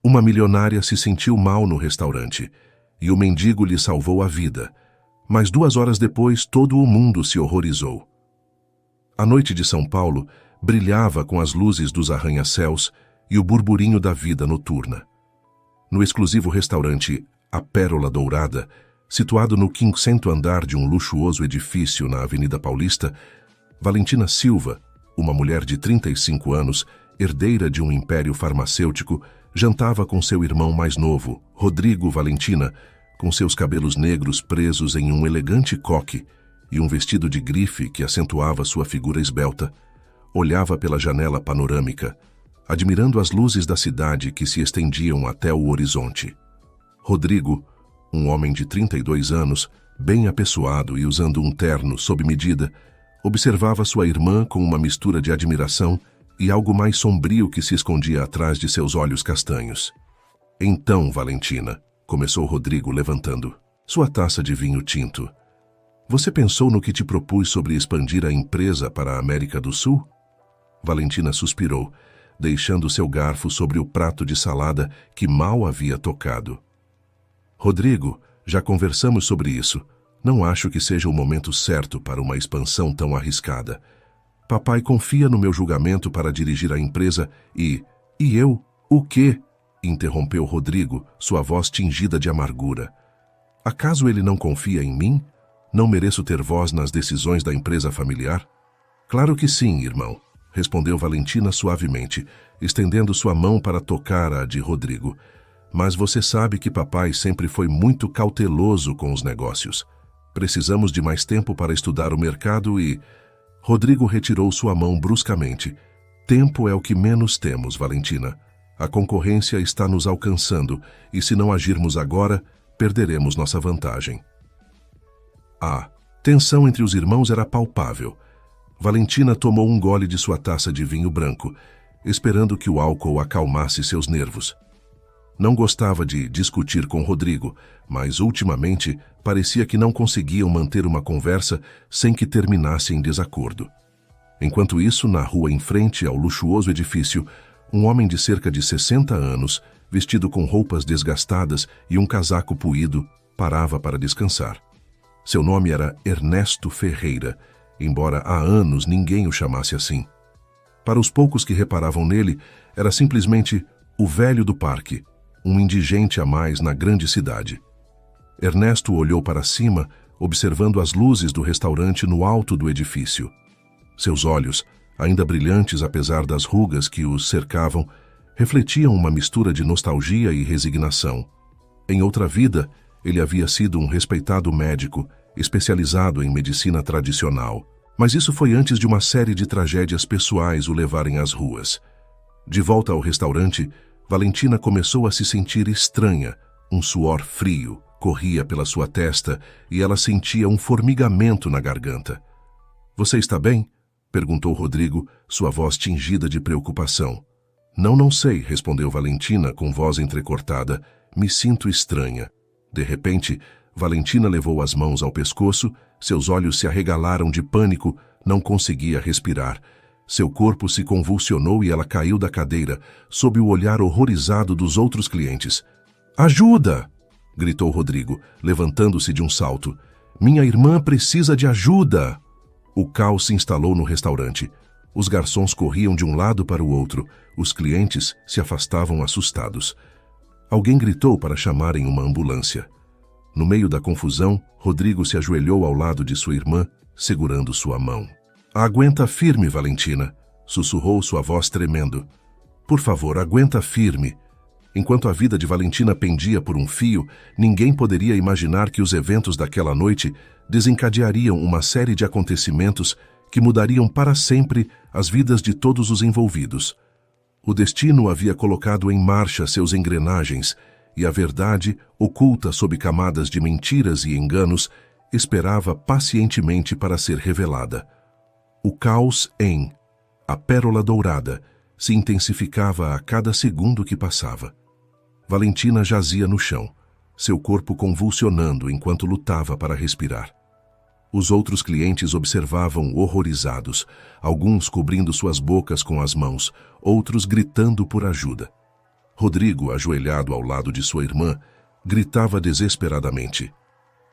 Uma milionária se sentiu mal no restaurante e o mendigo lhe salvou a vida, mas 2 horas depois todo o mundo se horrorizou. A noite de São Paulo brilhava com as luzes dos arranha-céus e o burburinho da vida noturna. No exclusivo restaurante A Pérola Dourada, situado no 5º andar de um luxuoso edifício na Avenida Paulista, Valentina Silva, uma mulher de 35 anos, herdeira de um império farmacêutico, jantava com seu irmão mais novo, Rodrigo Valentina, com seus cabelos negros presos em um elegante coque e um vestido de grife que acentuava sua figura esbelta. Olhava pela janela panorâmica, admirando as luzes da cidade que se estendiam até o horizonte. Rodrigo, um homem de 32 anos, bem apessoado e usando um terno sob medida, observava sua irmã com uma mistura de admiração e algo mais sombrio que se escondia atrás de seus olhos castanhos. Então, Valentina, começou Rodrigo levantando sua taça de vinho tinto. Você pensou no que te propus sobre expandir a empresa para a América do Sul? Valentina suspirou, deixando seu garfo sobre o prato de salada que mal havia tocado. Rodrigo, já conversamos sobre isso. Não acho que seja o momento certo para uma expansão tão arriscada. Papai confia no meu julgamento para dirigir a empresa e eu? O quê? Interrompeu Rodrigo, sua voz tingida de amargura. Acaso ele não confia em mim? Não mereço ter voz nas decisões da empresa familiar? Claro que sim, irmão, respondeu Valentina suavemente, estendendo sua mão para tocar a de Rodrigo. Mas você sabe que papai sempre foi muito cauteloso com os negócios. Precisamos de mais tempo para estudar o mercado e... Rodrigo retirou sua mão bruscamente. Tempo é o que menos temos, Valentina. A concorrência está nos alcançando e se não agirmos agora, perderemos nossa vantagem. A tensão entre os irmãos era palpável. Valentina tomou um gole de sua taça de vinho branco, esperando que o álcool acalmasse seus nervos. Não gostava de discutir com Rodrigo, mas ultimamente parecia que não conseguiam manter uma conversa sem que terminasse em desacordo. Enquanto isso, na rua em frente ao luxuoso edifício, um homem de cerca de 60 anos, vestido com roupas desgastadas e um casaco puído, parava para descansar. Seu nome era Ernesto Ferreira, embora há anos ninguém o chamasse assim. Para os poucos que reparavam nele, era simplesmente o velho do parque, um indigente a mais na grande cidade. Ernesto olhou para cima, observando as luzes do restaurante no alto do edifício. Seus olhos, ainda brilhantes apesar das rugas que os cercavam, refletiam uma mistura de nostalgia e resignação. Em outra vida, ele havia sido um respeitado médico, especializado em medicina tradicional. Mas isso foi antes de uma série de tragédias pessoais o levarem às ruas. De volta ao restaurante, Valentina começou a se sentir estranha. Um suor frio corria pela sua testa e ela sentia um formigamento na garganta. "Você está bem?" perguntou Rodrigo, sua voz tingida de preocupação. Não sei", respondeu Valentina com voz entrecortada. "Me sinto estranha." De repente, Valentina levou as mãos ao pescoço, seus olhos se arregalaram de pânico, não conseguia respirar. Seu corpo se convulsionou e ela caiu da cadeira, sob o olhar horrorizado dos outros clientes. "Ajuda!" gritou Rodrigo, levantando-se de um salto. "Minha irmã precisa de ajuda!" O caos se instalou no restaurante. Os garçons corriam de um lado para o outro, os clientes se afastavam assustados. Alguém gritou para chamarem uma ambulância. No meio da confusão, Rodrigo se ajoelhou ao lado de sua irmã, segurando sua mão. "Aguenta firme, Valentina", sussurrou sua voz tremendo. "Por favor, aguenta firme." Enquanto a vida de Valentina pendia por um fio, ninguém poderia imaginar que os eventos daquela noite desencadeariam uma série de acontecimentos que mudariam para sempre as vidas de todos os envolvidos. O destino havia colocado em marcha seus engrenagens e a verdade, oculta sob camadas de mentiras e enganos, esperava pacientemente para ser revelada. O caos em A Pérola Dourada se intensificava a cada segundo que passava. Valentina jazia no chão, seu corpo convulsionando enquanto lutava para respirar. Os outros clientes observavam horrorizados, alguns cobrindo suas bocas com as mãos, outros gritando por ajuda. Rodrigo, ajoelhado ao lado de sua irmã, gritava desesperadamente: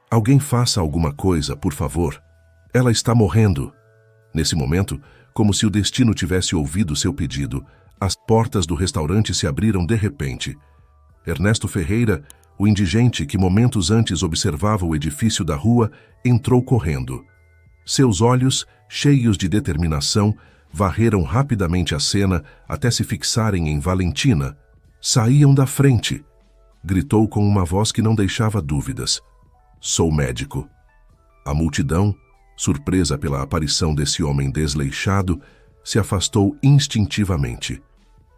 "Alguém faça alguma coisa, por favor. Ela está morrendo." Nesse momento, como se o destino tivesse ouvido seu pedido, as portas do restaurante se abriram de repente. Ernesto Ferreira, o indigente que momentos antes observava o edifício da rua, entrou correndo. Seus olhos, cheios de determinação, varreram rapidamente a cena até se fixarem em Valentina. "Saíam da frente!" gritou com uma voz que não deixava dúvidas. "Sou médico." A multidão, surpresa pela aparição desse homem desleixado, se afastou instintivamente.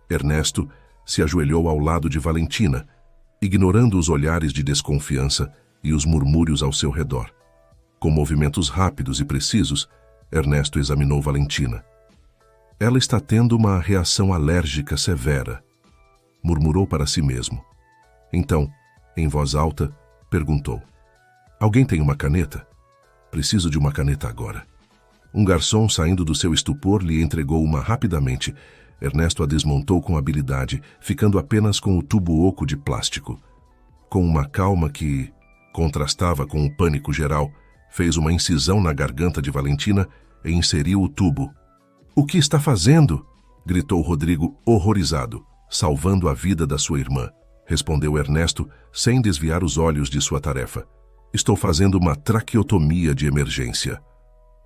Ernesto se ajoelhou ao lado de Valentina, ignorando os olhares de desconfiança e os murmúrios ao seu redor. Com movimentos rápidos e precisos, Ernesto examinou Valentina. "Ela está tendo uma reação alérgica severa", murmurou para si mesmo. Então, em voz alta, perguntou: "Alguém tem uma caneta? Preciso de uma caneta agora." Um garçom, saindo do seu estupor, lhe entregou uma rapidamente. Ernesto a desmontou com habilidade, ficando apenas com o tubo oco de plástico. Com uma calma que contrastava com o pânico geral, fez uma incisão na garganta de Valentina e inseriu o tubo. "O que está fazendo?" gritou Rodrigo, horrorizado. "Salvando a vida da sua irmã", respondeu Ernesto, sem desviar os olhos de sua tarefa. "Estou fazendo uma traqueotomia de emergência."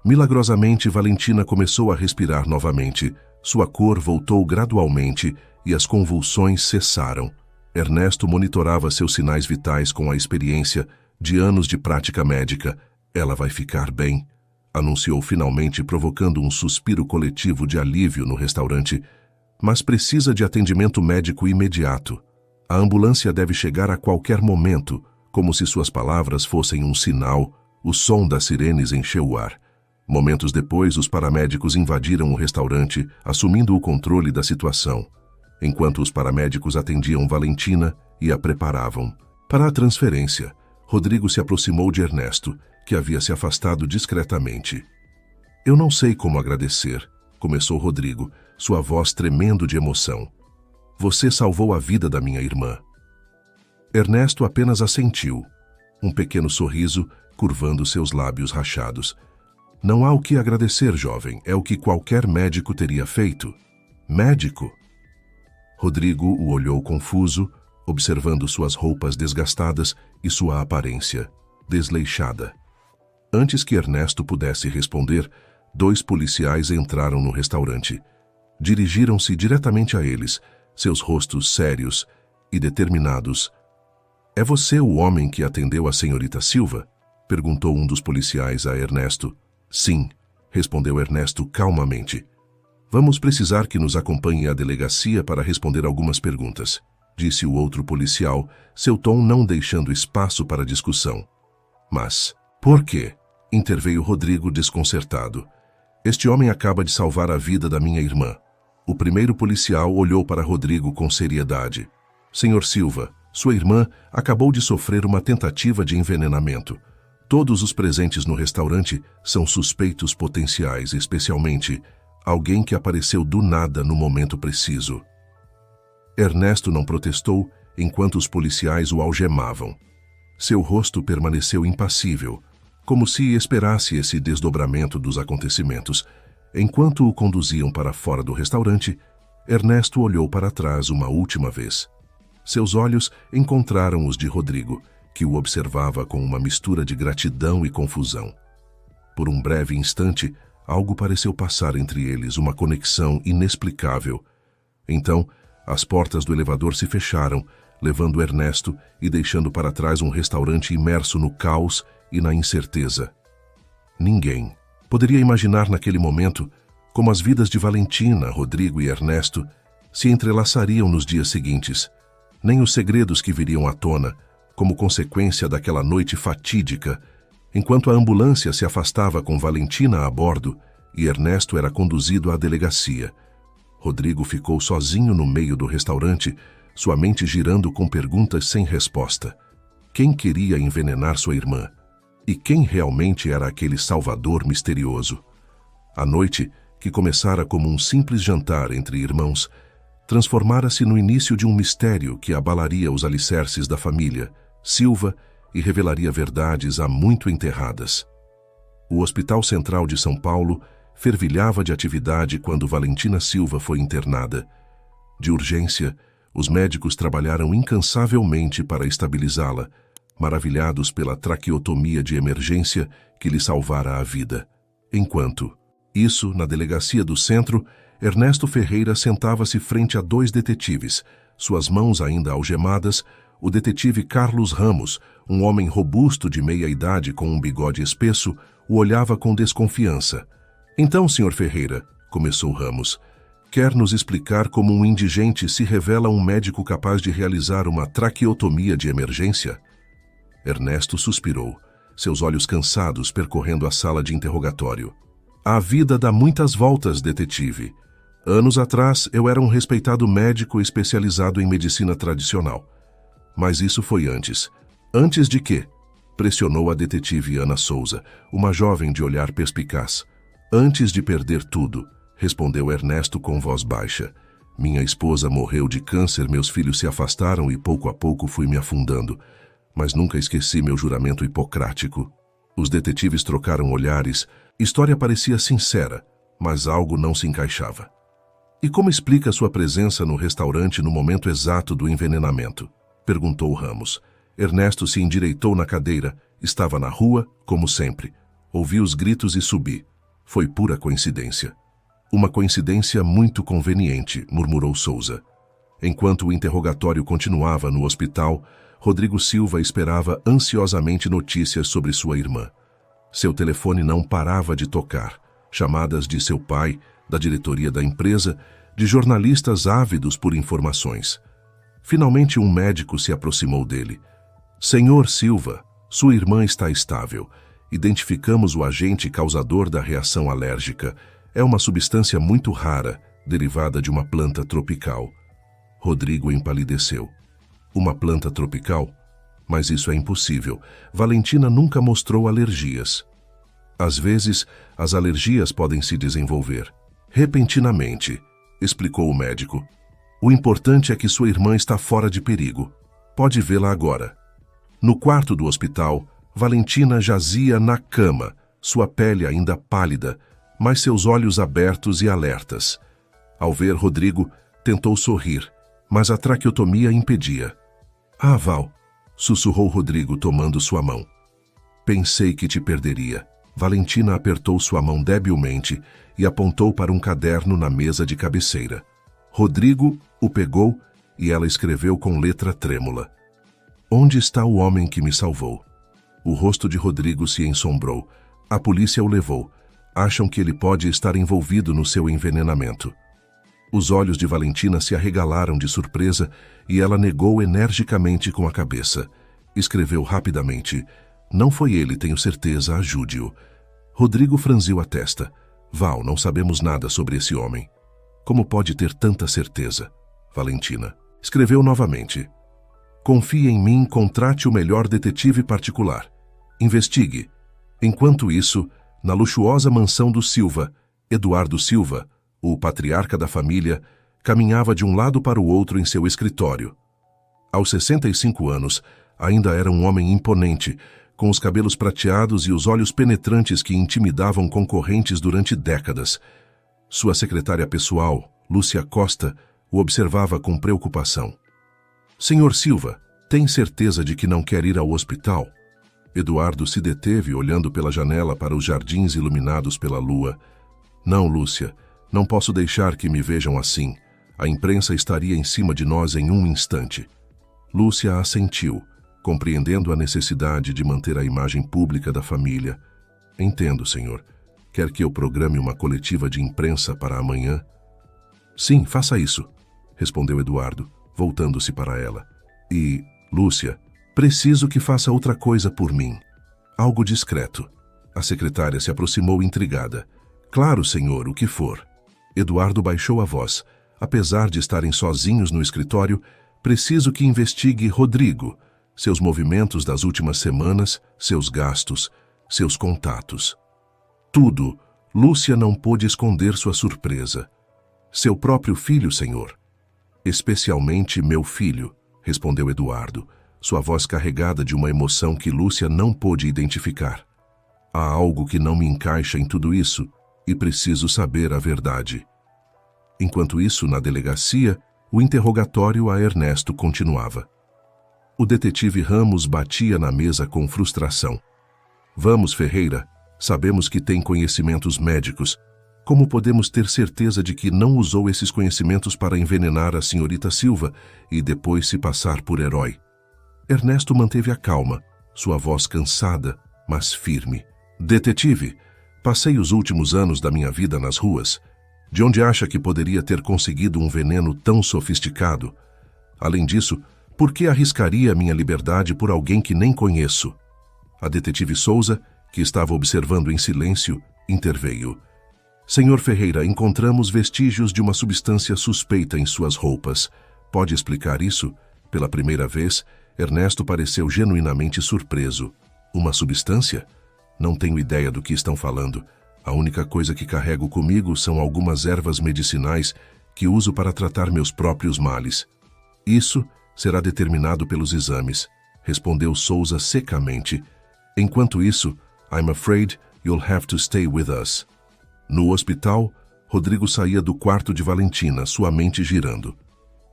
Milagrosamente, Valentina começou a respirar novamente. Sua cor voltou gradualmente e as convulsões cessaram. Ernesto monitorava seus sinais vitais com a experiência de anos de prática médica. "Ela vai ficar bem", anunciou finalmente, provocando um suspiro coletivo de alívio no restaurante. "Mas precisa de atendimento médico imediato. A ambulância deve chegar a qualquer momento." Como se suas palavras fossem um sinal, o som das sirenes encheu o ar. Momentos depois, os paramédicos invadiram o restaurante, assumindo o controle da situação, enquanto os paramédicos atendiam Valentina e a preparavam. Para a transferência, Rodrigo se aproximou de Ernesto, que havia se afastado discretamente. "Eu não sei como agradecer", começou Rodrigo, sua voz tremendo de emoção. "Você salvou a vida da minha irmã." Ernesto apenas assentiu, um pequeno sorriso curvando seus lábios rachados. "Não há o que agradecer, jovem. É o que qualquer médico teria feito." "Médico?" Rodrigo o olhou confuso, observando suas roupas desgastadas e sua aparência desleixada. Antes que Ernesto pudesse responder, 2 policiais entraram no restaurante. Dirigiram-se diretamente a eles, seus rostos sérios e determinados. "É você o homem que atendeu a senhorita Silva?" perguntou um dos policiais a Ernesto. "Sim", respondeu Ernesto calmamente. "Vamos precisar que nos acompanhe à delegacia para responder algumas perguntas", disse o outro policial, seu tom não deixando espaço para discussão. "Mas por quê?" interveio Rodrigo desconcertado. "Este homem acaba de salvar a vida da minha irmã." O primeiro policial olhou para Rodrigo com seriedade. "Senhor Silva, sua irmã acabou de sofrer uma tentativa de envenenamento. Todos os presentes no restaurante são suspeitos potenciais, especialmente alguém que apareceu do nada no momento preciso." Ernesto não protestou enquanto os policiais o algemavam. Seu rosto permaneceu impassível, como se esperasse esse desdobramento dos acontecimentos. Enquanto o conduziam para fora do restaurante, Ernesto olhou para trás uma última vez. Seus olhos encontraram os de Rodrigo, que o observava com uma mistura de gratidão e confusão. Por um breve instante, algo pareceu passar entre eles, uma conexão inexplicável. Então, as portas do elevador se fecharam, levando Ernesto e deixando para trás um restaurante imerso no caos e na incerteza. Ninguém poderia imaginar naquele momento como as vidas de Valentina, Rodrigo e Ernesto se entrelaçariam nos dias seguintes, nem os segredos que viriam à tona como consequência daquela noite fatídica, enquanto a ambulância se afastava com Valentina a bordo e Ernesto era conduzido à delegacia. Rodrigo ficou sozinho no meio do restaurante, sua mente girando com perguntas sem resposta. Quem queria envenenar sua irmã? E quem realmente era aquele salvador misterioso? A noite, que começara como um simples jantar entre irmãos, transformara-se no início de um mistério que abalaria os alicerces da família Silva e revelaria verdades há muito enterradas. O Hospital Central de São Paulo fervilhava de atividade quando Valentina Silva foi internada. De urgência, os médicos trabalharam incansavelmente para estabilizá-la, maravilhados pela traqueotomia de emergência que lhe salvara a vida. Enquanto isso, na delegacia do centro, Ernesto Ferreira sentava-se frente a 2 detetives, suas mãos ainda algemadas. O detetive Carlos Ramos, um homem robusto de meia-idade com um bigode espesso, o olhava com desconfiança. Então, Sr. Ferreira, começou Ramos, quer nos explicar como um indigente se revela um médico capaz de realizar uma traqueotomia de emergência? Ernesto suspirou, seus olhos cansados percorrendo a sala de interrogatório. A vida dá muitas voltas, detetive. Anos atrás, eu era um respeitado médico especializado em medicina tradicional. Mas isso foi antes. Antes de quê? Pressionou a detetive Ana Souza, uma jovem de olhar perspicaz. Antes de perder tudo, respondeu Ernesto com voz baixa. Minha esposa morreu de câncer, meus filhos se afastaram e pouco a pouco fui me afundando. Mas nunca esqueci meu juramento hipocrático. Os detetives trocaram olhares. História parecia sincera, mas algo não se encaixava. E como explica sua presença no restaurante no momento exato do envenenamento? Perguntou Ramos. Ernesto se endireitou na cadeira. Estava na rua, como sempre. Ouvi os gritos e subi. Foi pura coincidência. Uma coincidência muito conveniente, murmurou Souza. Enquanto o interrogatório continuava no hospital, Rodrigo Silva esperava ansiosamente notícias sobre sua irmã. Seu telefone não parava de tocar. Chamadas de seu pai, da diretoria da empresa, de jornalistas ávidos por informações. Finalmente um médico se aproximou dele. Senhor Silva, sua irmã está estável. Identificamos o agente causador da reação alérgica. É uma substância muito rara, derivada de uma planta tropical. Rodrigo empalideceu. Uma planta tropical? Mas isso é impossível. Valentina nunca mostrou alergias. Às vezes, as alergias podem se desenvolver repentinamente, explicou o médico. O importante é que sua irmã está fora de perigo. Pode vê-la agora. No quarto do hospital, Valentina jazia na cama, sua pele ainda pálida, mas seus olhos abertos e alertas. Ao ver Rodrigo, tentou sorrir, mas a traqueotomia impedia. Ah, Val, sussurrou Rodrigo tomando sua mão. Pensei que te perderia. Valentina apertou sua mão debilmente e apontou para um caderno na mesa de cabeceira. Rodrigo o pegou e ela escreveu com letra trêmula. Onde está o homem que me salvou? O rosto de Rodrigo se ensombrou. A polícia o levou. Acham que ele pode estar envolvido no seu envenenamento. Os olhos de Valentina se arregalaram de surpresa e ela negou energicamente com a cabeça. Escreveu rapidamente. Não foi ele, tenho certeza, ajude-o. Rodrigo franziu a testa. Val, não sabemos nada sobre esse homem. Como pode ter tanta certeza? Valentina. Escreveu novamente. Confie em mim, contrate o melhor detetive particular. Investigue. Enquanto isso, na luxuosa mansão do Silva, Eduardo Silva, o patriarca da família, caminhava de um lado para o outro em seu escritório. Aos 65 anos, ainda era um homem imponente, com os cabelos prateados e os olhos penetrantes que intimidavam concorrentes durante décadas. Sua secretária pessoal, Lúcia Costa, o observava com preocupação. Senhor Silva, tem certeza de que não quer ir ao hospital? Eduardo se deteve olhando pela janela para os jardins iluminados pela lua. Não, Lúcia, não posso deixar que me vejam assim. A imprensa estaria em cima de nós em um instante. Lúcia assentiu, compreendendo a necessidade de manter a imagem pública da família. Entendo, senhor. Quer que eu programe uma coletiva de imprensa para amanhã? Sim, faça isso, respondeu Eduardo, voltando-se para ela. E, Lúcia, preciso que faça outra coisa por mim. Algo discreto. A secretária se aproximou intrigada. Claro, senhor, o que for. Eduardo baixou a voz. Apesar de estarem sozinhos no escritório, preciso que investigue Rodrigo, seus movimentos das últimas semanas, seus gastos, seus contatos. Tudo. Lúcia não pôde esconder sua surpresa. Seu próprio filho, senhor. Especialmente meu filho, respondeu Eduardo, sua voz carregada de uma emoção que Lúcia não pôde identificar. Há algo que não me encaixa em tudo isso e preciso saber a verdade. Enquanto isso, na delegacia, o interrogatório a Ernesto continuava. O detetive Ramos batia na mesa com frustração. Vamos, Ferreira, sabemos que tem conhecimentos médicos. Como podemos ter certeza de que não usou esses conhecimentos para envenenar a senhorita Silva e depois se passar por herói? Ernesto manteve a calma, sua voz cansada, mas firme. Detetive, passei os últimos anos da minha vida nas ruas. De onde acha que poderia ter conseguido um veneno tão sofisticado? Além disso, por que arriscaria minha liberdade por alguém que nem conheço? A detetive Souza, que estava observando em silêncio, interveio. Senhor Ferreira, encontramos vestígios de uma substância suspeita em suas roupas. Pode explicar isso? Pela primeira vez, Ernesto pareceu genuinamente surpreso. Uma substância? Não tenho ideia do que estão falando. A única coisa que carrego comigo são algumas ervas medicinais que uso para tratar meus próprios males. Isso será determinado pelos exames, respondeu Souza secamente. Enquanto isso, I'm afraid you'll have to stay with us. No hospital, Rodrigo saía do quarto de Valentina, sua mente girando.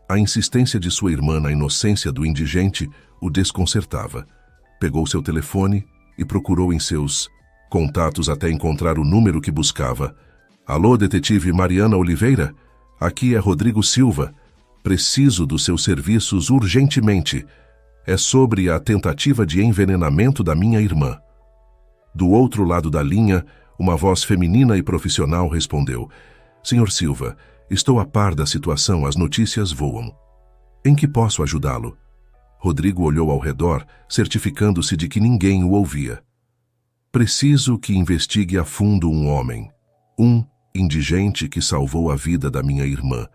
A insistência de sua irmã na inocência do indigente o desconcertava. Pegou seu telefone e procurou em seus contatos até encontrar o número que buscava. Alô, detetive Mariana Oliveira? Aqui é Rodrigo Silva. Preciso dos seus serviços urgentemente. É sobre a tentativa de envenenamento da minha irmã. Do outro lado da linha, uma voz feminina e profissional respondeu. Senhor Silva, estou a par da situação, as notícias voam. Em que posso ajudá-lo? Rodrigo olhou ao redor, certificando-se de que ninguém o ouvia. Preciso que investigue a fundo um homem, um indigente que salvou a vida da minha irmã,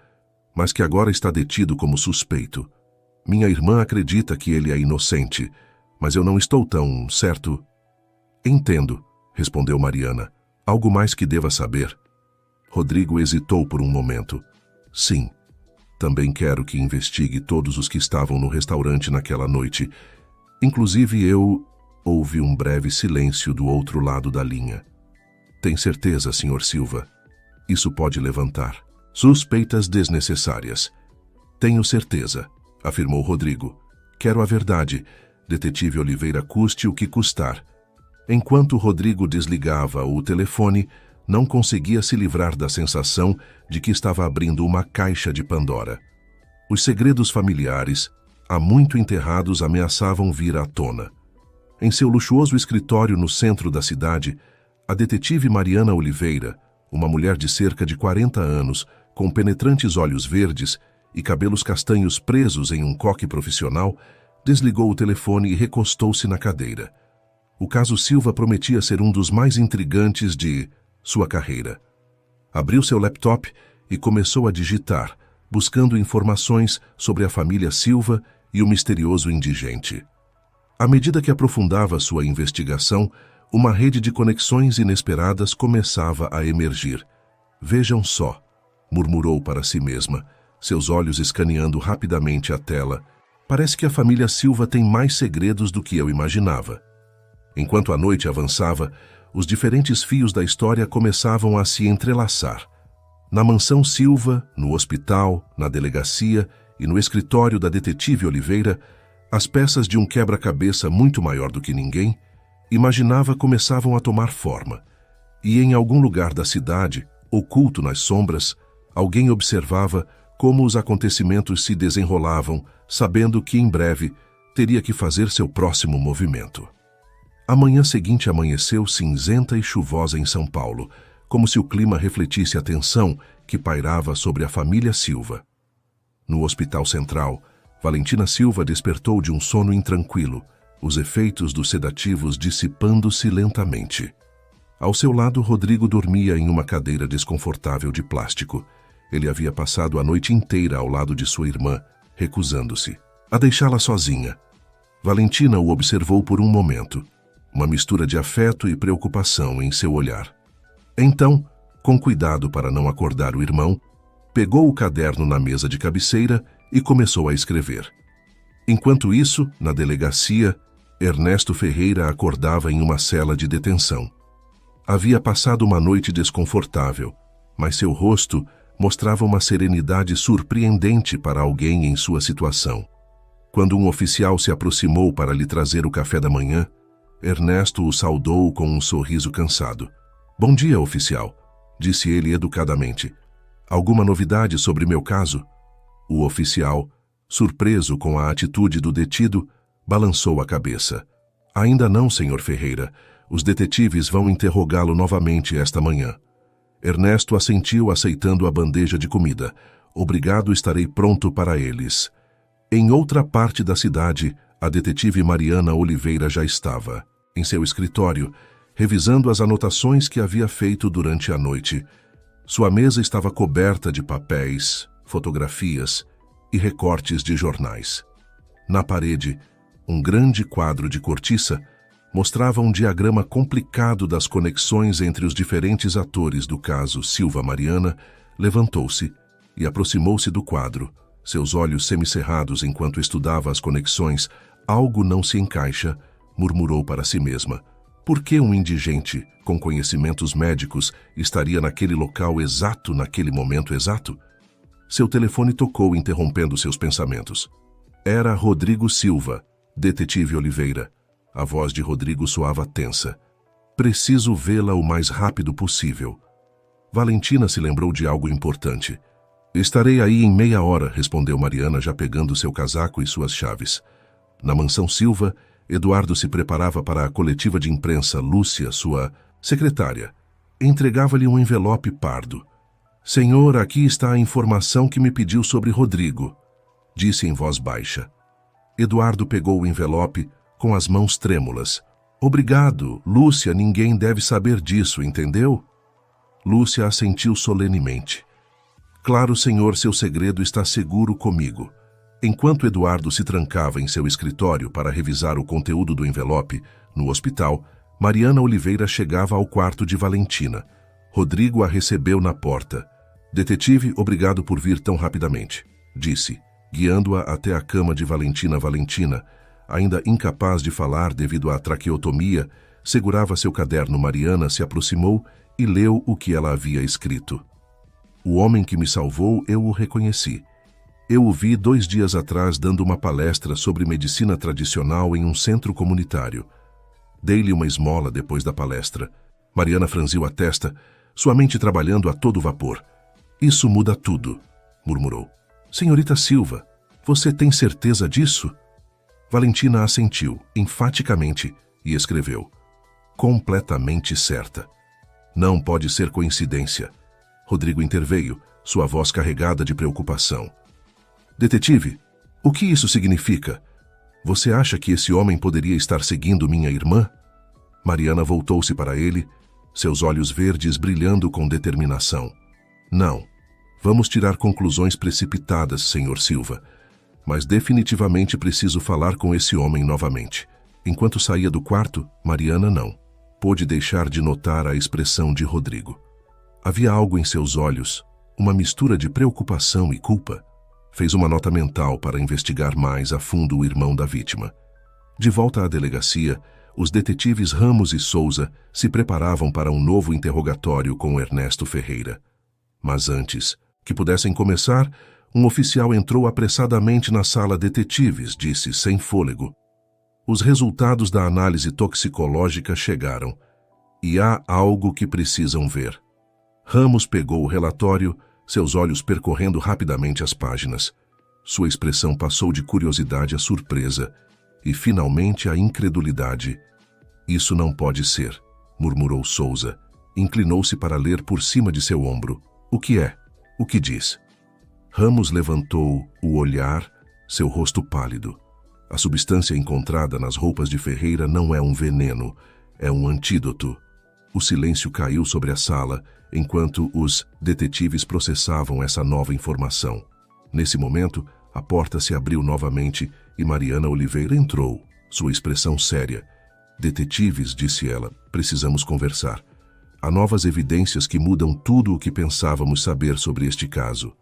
mas que agora está detido como suspeito. Minha irmã acredita que ele é inocente, mas eu não estou tão certo. Entendo, respondeu Mariana. Algo mais que deva saber? Rodrigo hesitou por um momento. Sim, também quero que investigue todos os que estavam no restaurante naquela noite. Inclusive eu... Houve um breve silêncio do outro lado da linha. Tem certeza, Sr. Silva? Isso pode levantar suspeitas desnecessárias. Tenho certeza, afirmou Rodrigo. Quero a verdade, detetive Oliveira, custe o que custar. Enquanto Rodrigo desligava o telefone, não conseguia se livrar da sensação de que estava abrindo uma caixa de Pandora. Os segredos familiares, há muito enterrados, ameaçavam vir à tona. Em seu luxuoso escritório no centro da cidade, a detetive Mariana Oliveira, uma mulher de cerca de 40 anos, com penetrantes olhos verdes e cabelos castanhos presos em um coque profissional, desligou o telefone e recostou-se na cadeira. O caso Silva prometia ser um dos mais intrigantes de sua carreira. Abriu seu laptop e começou a digitar, buscando informações sobre a família Silva e o misterioso indigente. À medida que aprofundava sua investigação, uma rede de conexões inesperadas começava a emergir. Vejam só, murmurou para si mesma, seus olhos escaneando rapidamente a tela. Parece que a família Silva tem mais segredos do que eu imaginava. Enquanto a noite avançava, os diferentes fios da história começavam a se entrelaçar. Na mansão Silva, no hospital, na delegacia e no escritório da detetive Oliveira, as peças de um quebra-cabeça muito maior do que ninguém imaginava começavam a tomar forma. E em algum lugar da cidade, oculto nas sombras, alguém observava como os acontecimentos se desenrolavam, sabendo que em breve teria que fazer seu próximo movimento. A manhã seguinte amanheceu cinzenta e chuvosa em São Paulo, como se o clima refletisse a tensão que pairava sobre a família Silva. No Hospital Central, Valentina Silva despertou de um sono intranquilo, os efeitos dos sedativos dissipando-se lentamente. Ao seu lado, Rodrigo dormia em uma cadeira desconfortável de plástico. Ele havia passado a noite inteira ao lado de sua irmã, recusando-se a deixá-la sozinha. Valentina o observou por um momento, uma mistura de afeto e preocupação em seu olhar. Então, com cuidado para não acordar o irmão, Pegou o caderno na mesa de cabeceira e começou a escrever. Enquanto isso, na delegacia, Ernesto Ferreira acordava em uma cela de detenção. Havia passado uma noite desconfortável, mas seu rosto mostrava uma serenidade surpreendente para alguém em sua situação. Quando um oficial se aproximou para lhe trazer o café da manhã, Ernesto o saudou com um sorriso cansado. "Bom dia, oficial", disse ele educadamente. "Alguma novidade sobre meu caso?" O oficial, surpreso com a atitude do detido, balançou a cabeça. "Ainda não, senhor Ferreira. Os detetives vão interrogá-lo novamente esta manhã." Ernesto assentiu, aceitando a bandeja de comida. "Obrigado, estarei pronto para eles." Em outra parte da cidade, a detetive Mariana Oliveira já estava, em seu escritório, revisando as anotações que havia feito durante a noite. Sua mesa estava coberta de papéis, fotografias e recortes de jornais. Na parede, um grande quadro de cortiça mostrava um diagrama complicado das conexões entre os diferentes atores do caso. Silva Mariana levantou-se e aproximou-se do quadro, seus olhos semicerrados enquanto estudava as conexões. "Algo não se encaixa", murmurou para si mesma. Por que um indigente, com conhecimentos médicos, estaria naquele local exato naquele momento exato? Seu telefone tocou, interrompendo seus pensamentos. Era Rodrigo Silva, detetive Oliveira. A voz de Rodrigo soava tensa. "Preciso vê-la o mais rápido possível." Valentina se lembrou de algo importante. "Estarei aí em meia hora", respondeu Mariana, já pegando seu casaco e suas chaves. Na mansão Silva, Eduardo se preparava para a coletiva de imprensa. Lúcia, sua secretária, entregava-lhe um envelope pardo. "Senhor, aqui está a informação que me pediu sobre Rodrigo", disse em voz baixa. Eduardo pegou o envelope com as mãos trêmulas. "Obrigado, Lúcia, ninguém deve saber disso, entendeu?" Lúcia assentiu solenemente. "Claro, senhor, seu segredo está seguro comigo." Enquanto Eduardo se trancava em seu escritório para revisar o conteúdo do envelope, no hospital, Mariana Oliveira chegava ao quarto de Valentina. Rodrigo a recebeu na porta. "Detetive, obrigado por vir tão rapidamente", disse, guiando-a até a cama de Valentina. Valentina, ainda incapaz de falar devido à traqueotomia, segurava seu caderno. Mariana se aproximou e leu o que ela havia escrito. "O homem que me salvou, eu o reconheci. Eu o vi 2 dias atrás dando uma palestra sobre medicina tradicional em um centro comunitário. Dei-lhe uma esmola depois da palestra." Mariana franziu a testa, sua mente trabalhando a todo vapor. "Isso muda tudo", murmurou. "Senhorita Silva, você tem certeza disso?" Valentina assentiu, enfaticamente, e escreveu: "Completamente certa. Não pode ser coincidência." Rodrigo interveio, sua voz carregada de preocupação. "Detetive, o que isso significa? Você acha que esse homem poderia estar seguindo minha irmã?" Mariana voltou-se para ele, seus olhos verdes brilhando com determinação. "Não. Vamos tirar conclusões precipitadas, senhor Silva. Mas definitivamente preciso falar com esse homem novamente." Enquanto saía do quarto, Mariana não pôde deixar de notar a expressão de Rodrigo. Havia algo em seus olhos, uma mistura de preocupação e culpa. Fez uma nota mental para investigar mais a fundo o irmão da vítima. De volta à delegacia, os detetives Ramos e Souza se preparavam para um novo interrogatório com Ernesto Ferreira. Mas antes que pudessem começar, um oficial entrou apressadamente na sala. "Detetives", disse sem fôlego. "Os resultados da análise toxicológica chegaram, e há algo que precisam ver." Ramos pegou o relatório, seus olhos percorrendo rapidamente as páginas. Sua expressão passou de curiosidade a surpresa e, finalmente, a incredulidade. "Isso não pode ser", murmurou Souza. Inclinou-se para ler por cima de seu ombro. "O que é? O que diz?" Ramos levantou o olhar, seu rosto pálido. "A substância encontrada nas roupas de Ferreira não é um veneno, é um antídoto." O silêncio caiu sobre a sala enquanto os detetives processavam essa nova informação. Nesse momento, a porta se abriu novamente e Mariana Oliveira entrou, sua expressão séria. "Detetives", disse ela, "precisamos conversar." Há novas evidências que mudam tudo o que pensávamos saber sobre este caso.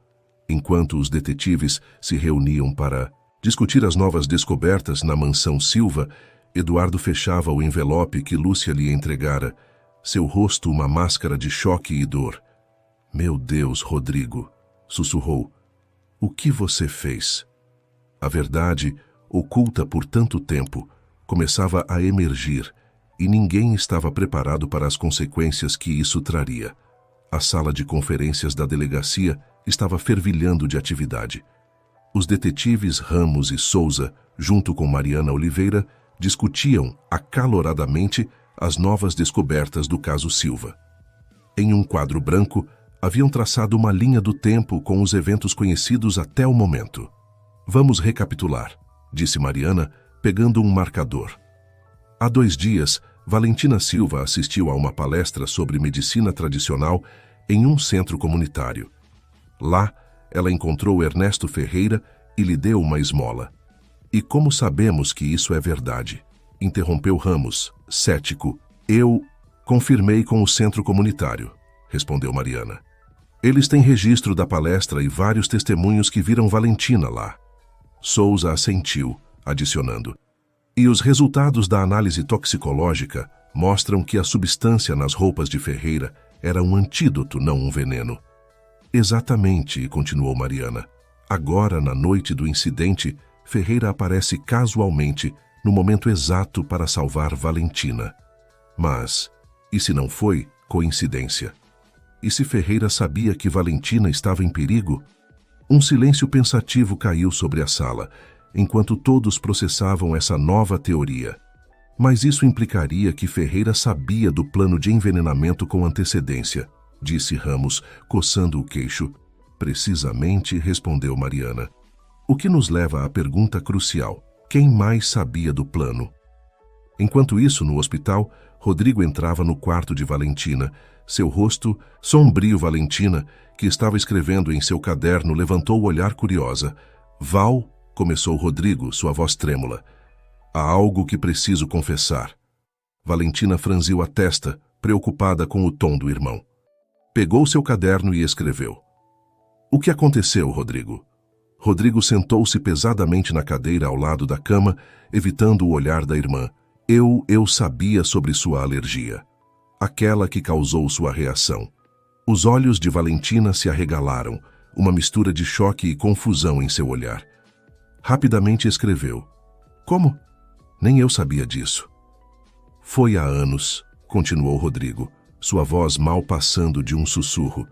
Enquanto os detetives se reuniam para discutir as novas descobertas na mansão Silva, Eduardo fechava o envelope que Lúcia lhe entregara, seu rosto uma máscara de choque e dor. "Meu Deus, Rodrigo", sussurrou. "O que você fez?" A verdade, oculta por tanto tempo, começava a emergir, e ninguém estava preparado para as consequências que isso traria. A sala de conferências da delegacia estava fervilhando de atividade. Os detetives Ramos e Souza, junto com Mariana Oliveira, discutiam acaloradamente as novas descobertas do caso Silva. Em um quadro branco, haviam traçado uma linha do tempo com os eventos conhecidos até o momento. "Vamos recapitular", disse Mariana, pegando um marcador. Há 2 dias, Valentina Silva assistiu a uma palestra sobre medicina tradicional em um centro comunitário. Lá, ela encontrou Ernesto Ferreira e lhe deu uma esmola. "E como sabemos que isso é verdade?", interrompeu Ramos, cético. "Eu confirmei com o centro comunitário", respondeu Mariana. "Eles têm registro da palestra e vários testemunhos que viram Valentina lá." Souza assentiu, adicionando: "E os resultados da análise toxicológica mostram que a substância nas roupas de Ferreira era um antídoto, não um veneno." "Exatamente", continuou Mariana. "Agora, na noite do incidente, Ferreira aparece casualmente no momento exato para salvar Valentina. Mas, e se não foi coincidência? E se Ferreira sabia que Valentina estava em perigo?" Um silêncio pensativo caiu sobre a sala, enquanto todos processavam essa nova teoria. "Mas isso implicaria que Ferreira sabia do plano de envenenamento com antecedência", disse Ramos, coçando o queixo. "Precisamente", respondeu Mariana. "O que nos leva à pergunta crucial: quem mais sabia do plano?" Enquanto isso, no hospital, Rodrigo entrava no quarto de Valentina. Seu rosto, sombrio. Valentina, que estava escrevendo em seu caderno, levantou o olhar curiosa. "Val", começou Rodrigo, sua voz trêmula. "Há algo que preciso confessar." Valentina franziu a testa, preocupada com o tom do irmão. Pegou seu caderno e escreveu: "O que aconteceu, Rodrigo?" Rodrigo sentou-se pesadamente na cadeira ao lado da cama, evitando o olhar da irmã. Eu sabia sobre sua alergia. Aquela que causou sua reação." Os olhos de Valentina se arregalaram, uma mistura de choque e confusão em seu olhar. Rapidamente escreveu: "Como? Nem eu sabia disso." "Foi há anos", continuou Rodrigo, sua voz mal passando de um sussurro.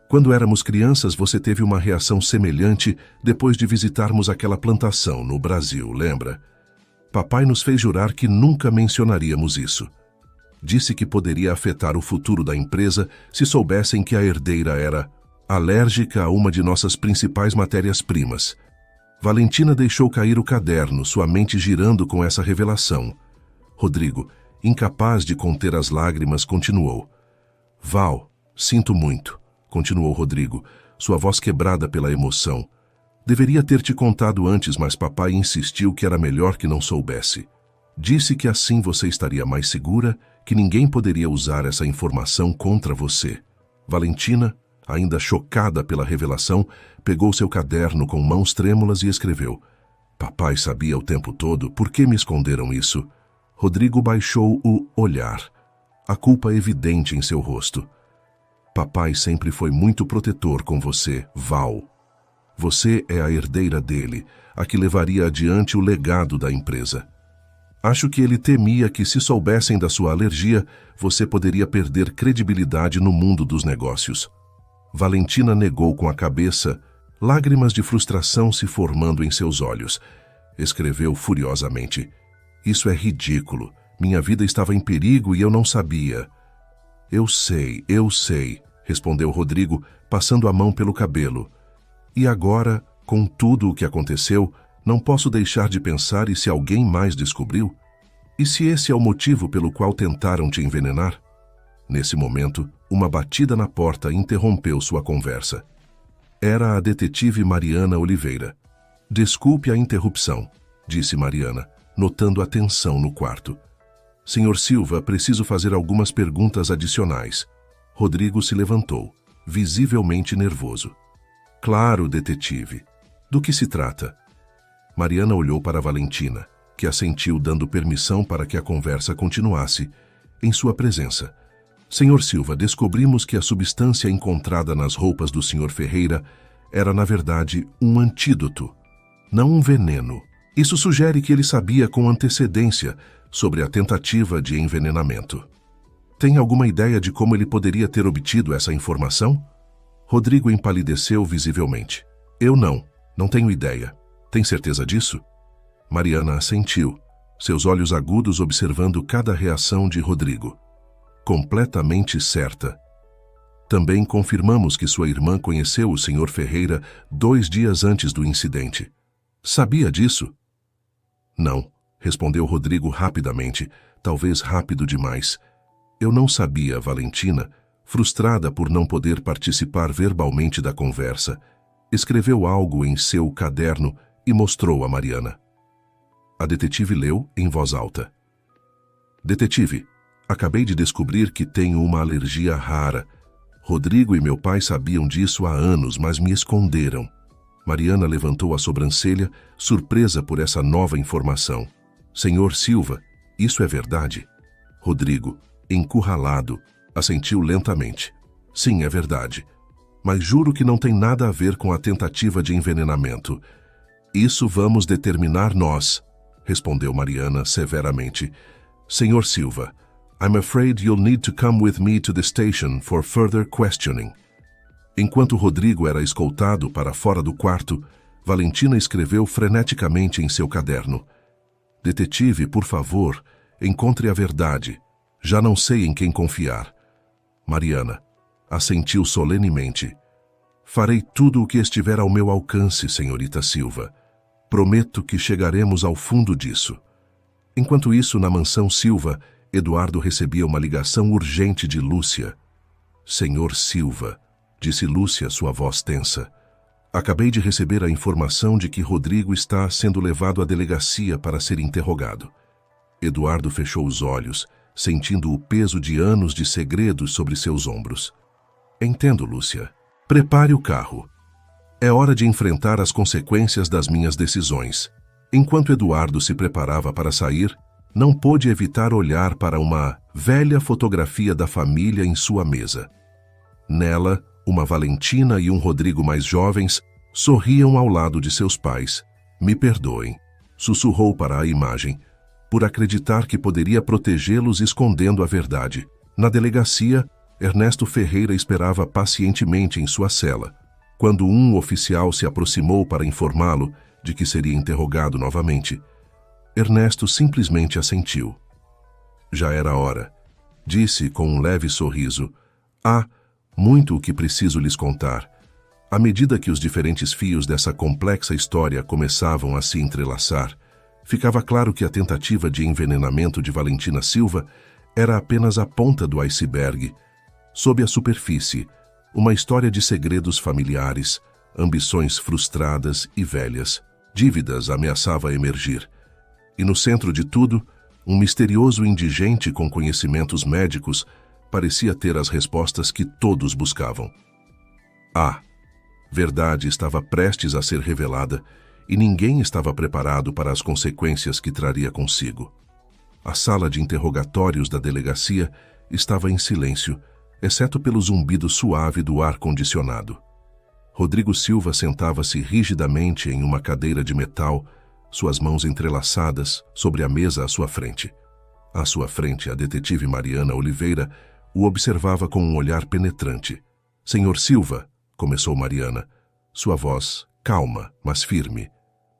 "Quando éramos crianças, você teve uma reação semelhante depois de visitarmos aquela plantação no Brasil, lembra? Papai nos fez jurar que nunca mencionaríamos isso. Disse que poderia afetar o futuro da empresa se soubessem que a herdeira era alérgica a uma de nossas principais matérias-primas." Valentina deixou cair o caderno, sua mente girando com essa revelação. Rodrigo, incapaz de conter as lágrimas, continuou: "Val, sinto muito", continuou Rodrigo, sua voz quebrada pela emoção. "Deveria ter te contado antes, mas papai insistiu que era melhor que não soubesse. Disse que assim você estaria mais segura, que ninguém poderia usar essa informação contra você." Valentina, ainda chocada pela revelação, pegou seu caderno com mãos trêmulas e escreveu: "Papai sabia o tempo todo, por que me esconderam isso?" Rodrigo baixou o olhar, a culpa evidente em seu rosto. "Papai sempre foi muito protetor com você, Val. Você é a herdeira dele, a que levaria adiante o legado da empresa. Acho que ele temia que, se soubessem da sua alergia, você poderia perder credibilidade no mundo dos negócios." Valentina negou com a cabeça, lágrimas de frustração se formando em seus olhos. Escreveu furiosamente: "Isso é ridículo. Minha vida estava em perigo e eu não sabia." Eu sei", respondeu Rodrigo, passando a mão pelo cabelo. "E agora, com tudo o que aconteceu, não posso deixar de pensar: e se alguém mais descobriu? E se esse é o motivo pelo qual tentaram te envenenar?" Nesse momento, uma batida na porta interrompeu sua conversa. Era a detetive Mariana Oliveira. "Desculpe a interrupção", disse Mariana, notando a tensão no quarto. Senhor Silva, preciso fazer algumas perguntas adicionais. Rodrigo se levantou, visivelmente nervoso. Claro, detetive. Do que se trata? Mariana olhou para Valentina, que assentiu dando permissão para que a conversa continuasse, em sua presença. Senhor Silva, descobrimos que a substância encontrada nas roupas do Sr. Ferreira era, na verdade, um antídoto, não um veneno. Isso sugere que ele sabia com antecedência sobre a tentativa de envenenamento. Tem alguma ideia de como ele poderia ter obtido essa informação? Rodrigo empalideceu visivelmente. Eu não tenho ideia. Tem certeza disso? Mariana assentiu, seus olhos agudos observando cada reação de Rodrigo. Completamente certa. Também confirmamos que sua irmã conheceu o Sr. Ferreira 2 dias antes do incidente. Sabia disso? Não, respondeu Rodrigo rapidamente, talvez rápido demais. Eu não sabia, Valentina, frustrada por não poder participar verbalmente da conversa, escreveu algo em seu caderno e mostrou a Mariana. A detetive leu em voz alta. Detetive, acabei de descobrir que tenho uma alergia rara. Rodrigo e meu pai sabiam disso há anos, mas me esconderam. Mariana levantou a sobrancelha, surpresa por essa nova informação. Senhor Silva, isso é verdade? Rodrigo, encurralado, assentiu lentamente. Sim, é verdade. Mas juro que não tem nada a ver com a tentativa de envenenamento. Isso vamos determinar nós, respondeu Mariana severamente. Senhor Silva, I'm afraid you'll need to come with me to the station for further questioning. Enquanto Rodrigo era escoltado para fora do quarto, Valentina escreveu freneticamente em seu caderno. Detetive, por favor, encontre a verdade. Já não sei em quem confiar. Mariana assentiu solenemente. Farei tudo o que estiver ao meu alcance, senhorita Silva. Prometo que chegaremos ao fundo disso. Enquanto isso, na mansão Silva, Eduardo recebia uma ligação urgente de Lúcia. Senhor Silva, disse Lúcia, sua voz tensa. Acabei de receber a informação de que Rodrigo está sendo levado à delegacia para ser interrogado. Eduardo fechou os olhos, sentindo o peso de anos de segredos sobre seus ombros. Entendo, Lúcia. Prepare o carro. É hora de enfrentar as consequências das minhas decisões. Enquanto Eduardo se preparava para sair, não pôde evitar olhar para uma velha fotografia da família em sua mesa. Nela, uma Valentina e um Rodrigo mais jovens sorriam ao lado de seus pais. Me perdoem, sussurrou para a imagem, por acreditar que poderia protegê-los escondendo a verdade. Na delegacia, Ernesto Ferreira esperava pacientemente em sua cela, quando um oficial se aproximou para informá-lo de que seria interrogado novamente. Ernesto simplesmente assentiu. Já era hora, disse com um leve sorriso. Há muito o que preciso lhes contar. À medida que os diferentes fios dessa complexa história começavam a se entrelaçar, ficava claro que a tentativa de envenenamento de Valentina Silva era apenas a ponta do iceberg. Sob a superfície, uma história de segredos familiares, ambições frustradas e velhas, dívidas ameaçava emergir. E no centro de tudo, um misterioso indigente com conhecimentos médicos parecia ter as respostas que todos buscavam. A verdade estava prestes a ser revelada e ninguém estava preparado para as consequências que traria consigo. A sala de interrogatórios da delegacia estava em silêncio, exceto pelo zumbido suave do ar-condicionado. Rodrigo Silva sentava-se rigidamente em uma cadeira de metal, suas mãos entrelaçadas sobre a mesa à sua frente. À sua frente, a detetive Mariana Oliveira o observava com um olhar penetrante. Senhor Silva, começou Mariana, sua voz calma, mas firme.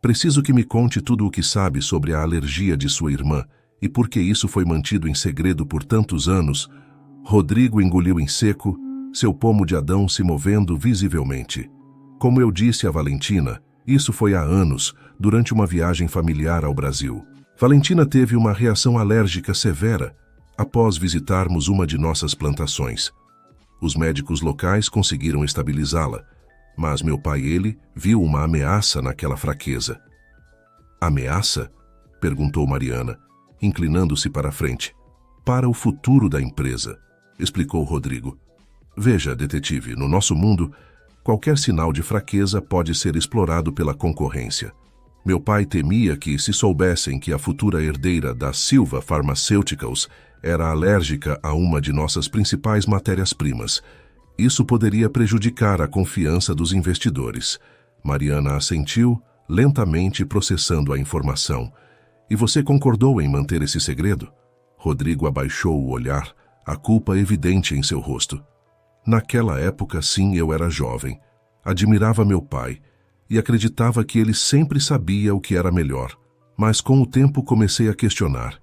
Preciso que me conte tudo o que sabe sobre a alergia de sua irmã e por que isso foi mantido em segredo por tantos anos. Rodrigo engoliu em seco, seu pomo de Adão se movendo visivelmente. Como eu disse a Valentina, isso foi há anos, durante uma viagem familiar ao Brasil. Valentina teve uma reação alérgica severa após visitarmos uma de nossas plantações. Os médicos locais conseguiram estabilizá-la, mas meu pai e ele viu uma ameaça naquela fraqueza. Ameaça? Perguntou Mariana, inclinando-se para a frente. para o futuro da empresa, explicou Rodrigo. Veja, detetive, no nosso mundo, qualquer sinal de fraqueza pode ser explorado pela concorrência. Meu pai temia que, se soubessem que a futura herdeira da Silva Pharmaceuticals era alérgica a uma de nossas principais matérias-primas, isso poderia prejudicar a confiança dos investidores. Mariana assentiu, lentamente processando a informação. E você concordou em manter esse segredo? Rodrigo abaixou o olhar, a culpa evidente em seu rosto. Naquela época, sim, eu era jovem. Admirava meu pai e acreditava que ele sempre sabia o que era melhor. Mas com o tempo comecei a questionar.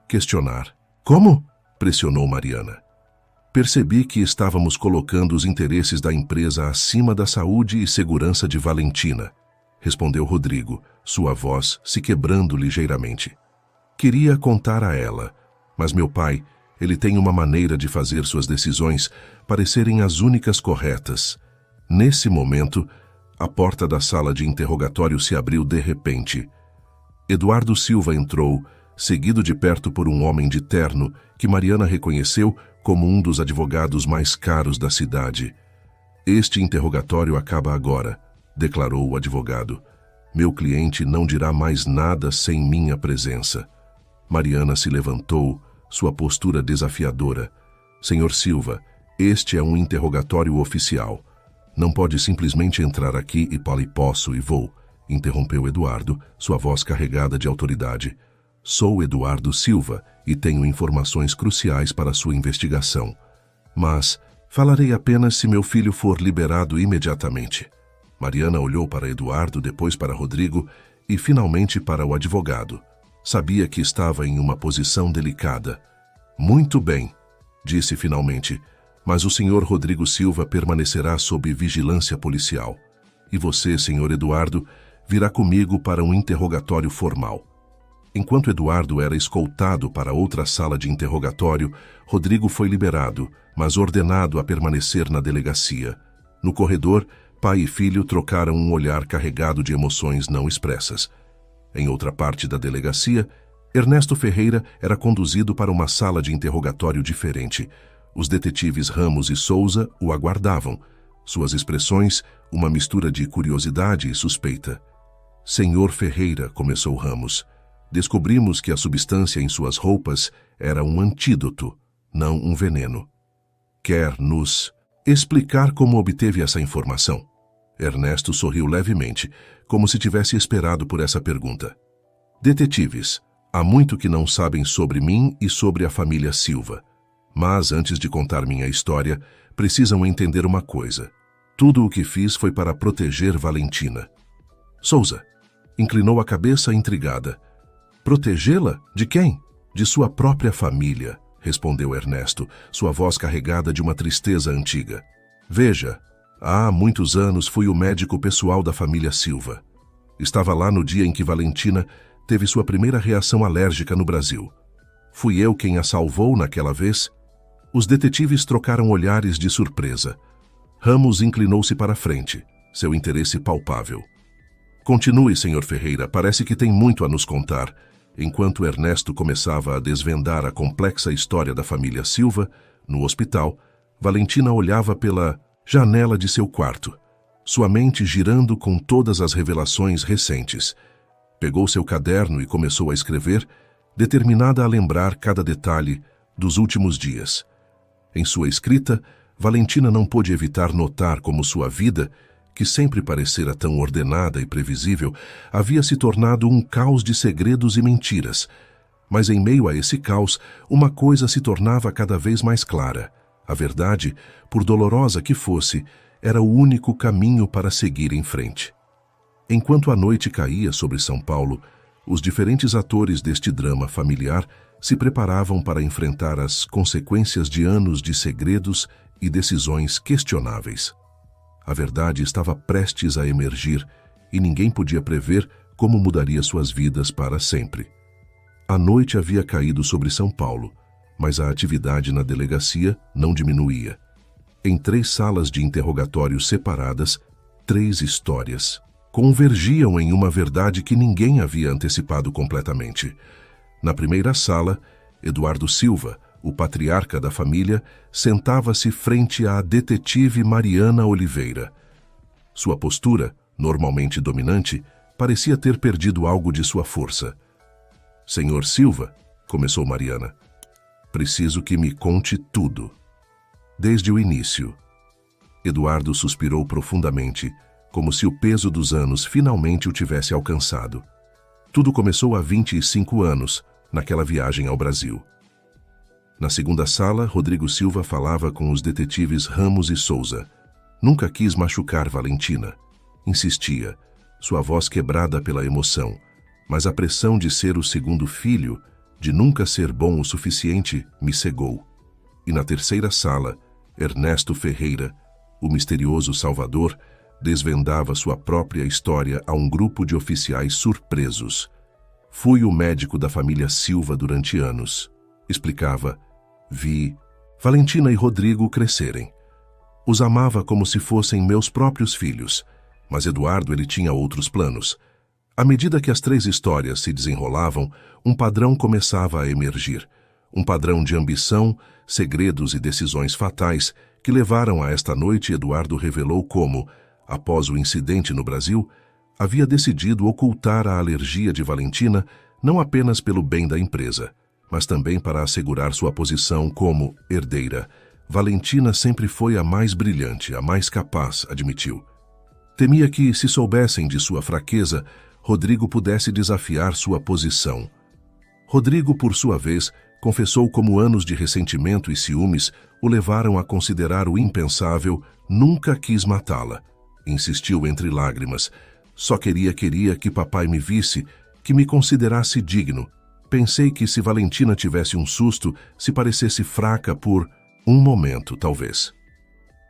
Questionar? Como? Pressionou Mariana. Percebi que estávamos colocando os interesses da empresa acima da saúde e segurança de Valentina, respondeu Rodrigo, sua voz se quebrando ligeiramente. Queria contar a ela, mas meu pai, ele tem uma maneira de fazer suas decisões parecerem as únicas corretas. Nesse momento, a porta da sala de interrogatório se abriu de repente. Eduardo Silva entrou, seguido de perto por um homem de terno que Mariana reconheceu como um dos advogados mais caros da cidade. Este interrogatório acaba agora, declarou o advogado. Meu cliente não dirá mais nada sem minha presença. Mariana se levantou, sua postura desafiadora. Senhor Silva, este é um interrogatório oficial. Não pode simplesmente entrar aqui e posso e vou, interrompeu Eduardo, sua voz carregada de autoridade. Sou Eduardo Silva e tenho informações cruciais para sua investigação. Mas falarei apenas se meu filho for liberado imediatamente. Mariana olhou para Eduardo, depois para Rodrigo e finalmente para o advogado. Sabia que estava em uma posição delicada. Muito bem, disse finalmente, mas o senhor Rodrigo Silva permanecerá sob vigilância policial. E você, senhor Eduardo, virá comigo para um interrogatório formal. Enquanto Eduardo era escoltado para outra sala de interrogatório, Rodrigo foi liberado, mas ordenado a permanecer na delegacia. No corredor, pai e filho trocaram um olhar carregado de emoções não expressas. Em outra parte da delegacia, Ernesto Ferreira era conduzido para uma sala de interrogatório diferente. Os detetives Ramos e Souza o aguardavam. Suas expressões, uma mistura de curiosidade e suspeita. Senhor Ferreira, começou Ramos. Descobrimos que a substância em suas roupas era um antídoto, não um veneno. Quer nos explicar como obteve essa informação? Ernesto sorriu levemente, como se tivesse esperado por essa pergunta. Detetives, há muito que não sabem sobre mim e sobre a família Silva. Mas, antes de contar minha história, precisam entender uma coisa. Tudo o que fiz foi para proteger Valentina. Souza inclinou a cabeça intrigada. Protegê-la? De quem? De sua própria família, respondeu Ernesto, sua voz carregada de uma tristeza antiga. Veja, há muitos anos fui o médico pessoal da família Silva. Estava lá no dia em que Valentina teve sua primeira reação alérgica no Brasil. Fui eu quem a salvou naquela vez? Os detetives trocaram olhares de surpresa. Ramos inclinou-se para a frente, seu interesse palpável. Continue, senhor Ferreira, parece que tem muito a nos contar. Enquanto Ernesto começava a desvendar a complexa história da família Silva, no hospital, Valentina olhava pela janela de seu quarto, sua mente girando com todas as revelações recentes. Pegou seu caderno e começou a escrever, determinada a lembrar cada detalhe dos últimos dias. Em sua escrita, Valentina não pôde evitar notar como sua vida, que sempre parecera tão ordenada e previsível, havia se tornado um caos de segredos e mentiras. Mas em meio a esse caos, uma coisa se tornava cada vez mais clara. A verdade, por dolorosa que fosse, era o único caminho para seguir em frente. Enquanto a noite caía sobre São Paulo, os diferentes atores deste drama familiar se preparavam para enfrentar as consequências de anos de segredos e decisões questionáveis. A verdade estava prestes a emergir e ninguém podia prever como mudaria suas vidas para sempre. A noite havia caído sobre São Paulo, mas a atividade na delegacia não diminuía. Em 3 salas de interrogatório separadas, 3 histórias convergiam em uma verdade que ninguém havia antecipado completamente. Na primeira sala, Eduardo Silva, o patriarca da família, sentava-se frente à detetive Mariana Oliveira. Sua postura, normalmente dominante, parecia ter perdido algo de sua força. "Senhor Silva", começou Mariana, "preciso que me conte tudo. Desde o início." Eduardo suspirou profundamente, como se o peso dos anos finalmente o tivesse alcançado. Tudo começou há 25 anos, naquela viagem ao Brasil. Na segunda sala, Rodrigo Silva falava com os detetives Ramos e Souza. Nunca quis machucar Valentina. Insistia, sua voz quebrada pela emoção, mas a pressão de ser o segundo filho, de nunca ser bom o suficiente, me cegou. E na terceira sala, Ernesto Ferreira, o misterioso Salvador, desvendava sua própria história a um grupo de oficiais surpresos. "Fui o médico da família Silva durante anos", explicava. "Vi Valentina e Rodrigo crescerem. Os amava como se fossem meus próprios filhos, mas Eduardo ele tinha outros planos. À medida que as três histórias se desenrolavam, um padrão começava a emergir. Um padrão de ambição, segredos e decisões fatais que levaram a esta noite. Eduardo revelou como, após o incidente no Brasil, havia decidido ocultar a alergia de Valentina não apenas pelo bem da empresa, mas também para assegurar sua posição como herdeira. Valentina sempre foi a mais brilhante, a mais capaz, admitiu. Temia que, se soubessem de sua fraqueza, Rodrigo pudesse desafiar sua posição. Rodrigo, por sua vez, confessou como anos de ressentimento e ciúmes o levaram a considerar o impensável. "Nunca quis matá-la", insistiu entre lágrimas. "Só queria que papai me visse, que me considerasse digno. Pensei que se Valentina tivesse um susto, se parecesse fraca por um momento, talvez."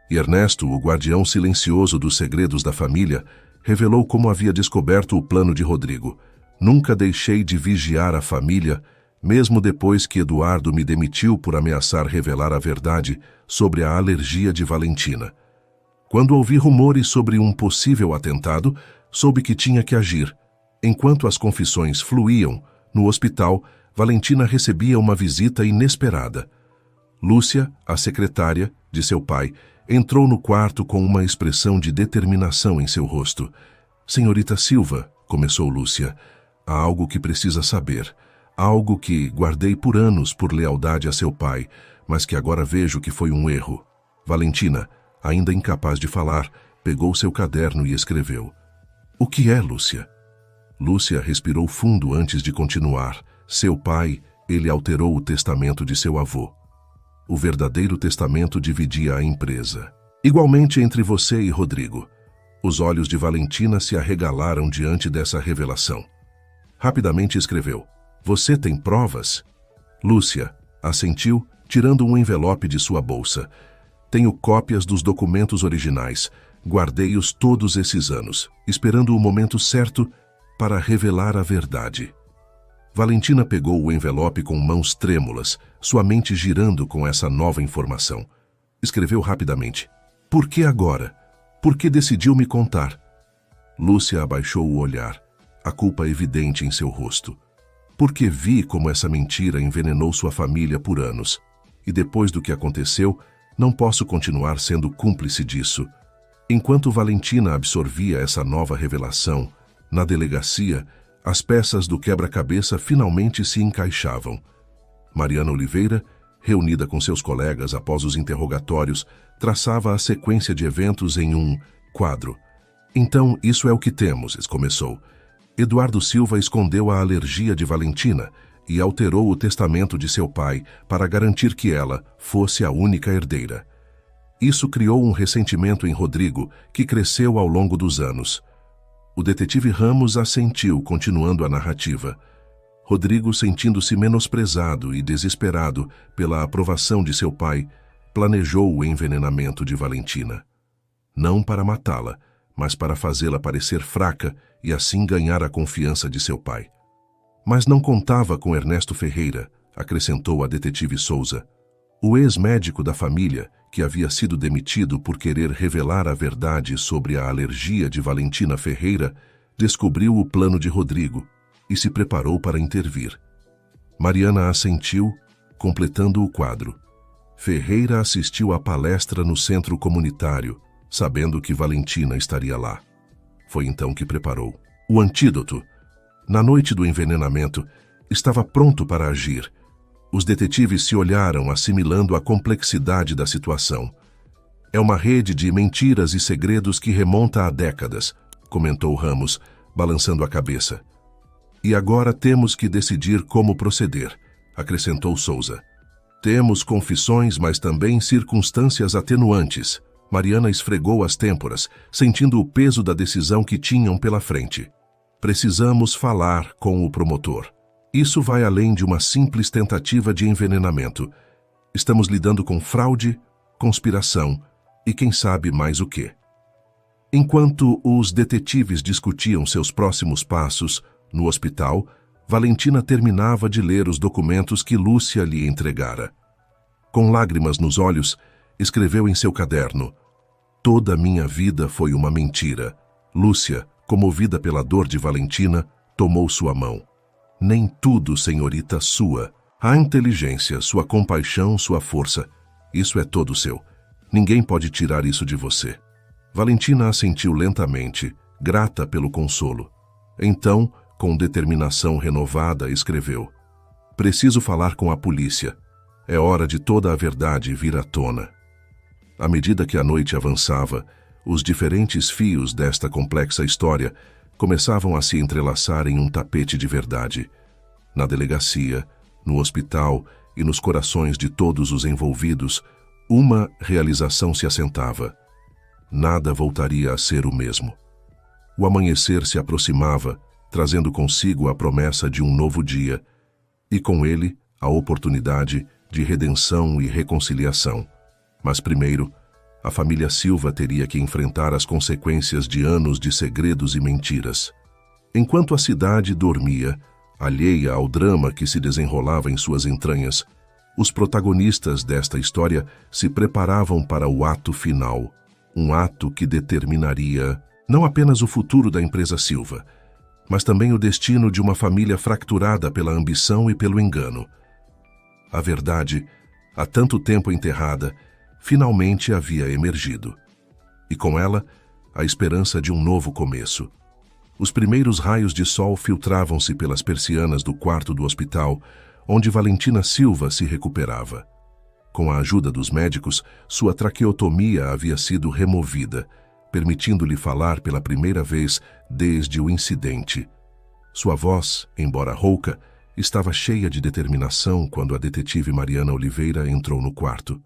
E Ernesto, o guardião silencioso dos segredos da família, revelou como havia descoberto o plano de Rodrigo. "Nunca deixei de vigiar a família, mesmo depois que Eduardo me demitiu por ameaçar revelar a verdade sobre a alergia de Valentina. Quando ouvi rumores sobre um possível atentado, soube que tinha que agir. Enquanto as confissões fluíam, no hospital, Valentina recebia uma visita inesperada. Lúcia, a secretária de seu pai, entrou no quarto com uma expressão de determinação em seu rosto. "Senhorita Silva", começou Lúcia, "há algo que precisa saber. Algo que guardei por anos por lealdade a seu pai, mas que agora vejo que foi um erro." Valentina, ainda incapaz de falar, pegou seu caderno e escreveu. "O que é, Lúcia?" Lúcia respirou fundo antes de continuar. Seu pai, ele alterou o testamento de seu avô. O verdadeiro testamento dividia a empresa. Igualmente entre você e Rodrigo. Os olhos de Valentina se arregalaram diante dessa revelação. Rapidamente escreveu. "Você tem provas?" Lúcia assentiu, tirando um envelope de sua bolsa. "Tenho cópias dos documentos originais. Guardei-os todos esses anos, esperando o momento certo para revelar a verdade." Valentina pegou o envelope com mãos trêmulas, sua mente girando com essa nova informação. Escreveu rapidamente. "Por que agora? Por que decidiu me contar?" Lúcia abaixou o olhar, a culpa evidente em seu rosto. "Porque vi como essa mentira envenenou sua família por anos. E depois do que aconteceu, não posso continuar sendo cúmplice disso." Enquanto Valentina absorvia essa nova revelação, na delegacia, as peças do quebra-cabeça finalmente se encaixavam. Mariana Oliveira, reunida com seus colegas após os interrogatórios, traçava a sequência de eventos em um quadro. "Então, isso é o que temos", começou. "Eduardo Silva escondeu a alergia de Valentina e alterou o testamento de seu pai para garantir que ela fosse a única herdeira. Isso criou um ressentimento em Rodrigo, que cresceu ao longo dos anos." O detetive Ramos assentiu, continuando a narrativa. Rodrigo, sentindo-se menosprezado e desesperado pela aprovação de seu pai, planejou o envenenamento de Valentina. Não para matá-la, mas para fazê-la parecer fraca e assim ganhar a confiança de seu pai. Mas não contava com Ernesto Ferreira, acrescentou a detetive Souza. O ex-médico da família, que havia sido demitido por querer revelar a verdade sobre a alergia de Valentina Ferreira, descobriu o plano de Rodrigo e se preparou para intervir. Mariana assentiu, completando o quadro. Ferreira assistiu à palestra no centro comunitário, sabendo que Valentina estaria lá. Foi então que preparou o antídoto. Na noite do envenenamento, estava pronto para agir. Os detetives se olharam, assimilando a complexidade da situação. É uma rede de mentiras e segredos que remonta a décadas, comentou Ramos, balançando a cabeça. E agora temos que decidir como proceder, acrescentou Souza. Temos confissões, mas também circunstâncias atenuantes. Mariana esfregou as têmporas, sentindo o peso da decisão que tinham pela frente. Precisamos falar com o promotor. Isso vai além de uma simples tentativa de envenenamento. Estamos lidando com fraude, conspiração e quem sabe mais o quê. Enquanto os detetives discutiam seus próximos passos, no hospital, Valentina terminava de ler os documentos que Lúcia lhe entregara. Com lágrimas nos olhos, escreveu em seu caderno: "Toda a minha vida foi uma mentira." Lúcia, comovida pela dor de Valentina, tomou sua mão. "Nem tudo, senhorita, sua. A inteligência, sua compaixão, sua força. Isso é todo seu. Ninguém pode tirar isso de você." Valentina assentiu lentamente, grata pelo consolo. Então, com determinação renovada, escreveu: "Preciso falar com a polícia. É hora de toda a verdade vir à tona." À medida que a noite avançava, os diferentes fios desta complexa história começavam a se entrelaçar em um tapete de verdade. Na delegacia, no hospital e nos corações de todos os envolvidos, uma realização se assentava. Nada voltaria a ser o mesmo. O amanhecer se aproximava, trazendo consigo a promessa de um novo dia, e com ele a oportunidade de redenção e reconciliação. Mas primeiro, a família Silva teria que enfrentar as consequências de anos de segredos e mentiras. Enquanto a cidade dormia, alheia ao drama que se desenrolava em suas entranhas, os protagonistas desta história se preparavam para o ato final, um ato que determinaria não apenas o futuro da empresa Silva, mas também o destino de uma família fracturada pela ambição e pelo engano. A verdade, há tanto tempo enterrada, finalmente havia emergido. E com ela, a esperança de um novo começo. Os primeiros raios de sol filtravam-se pelas persianas do quarto do hospital, onde Valentina Silva se recuperava. Com a ajuda dos médicos, sua traqueotomia havia sido removida, permitindo-lhe falar pela primeira vez desde o incidente. Sua voz, embora rouca, estava cheia de determinação quando a detetive Mariana Oliveira entrou no quarto.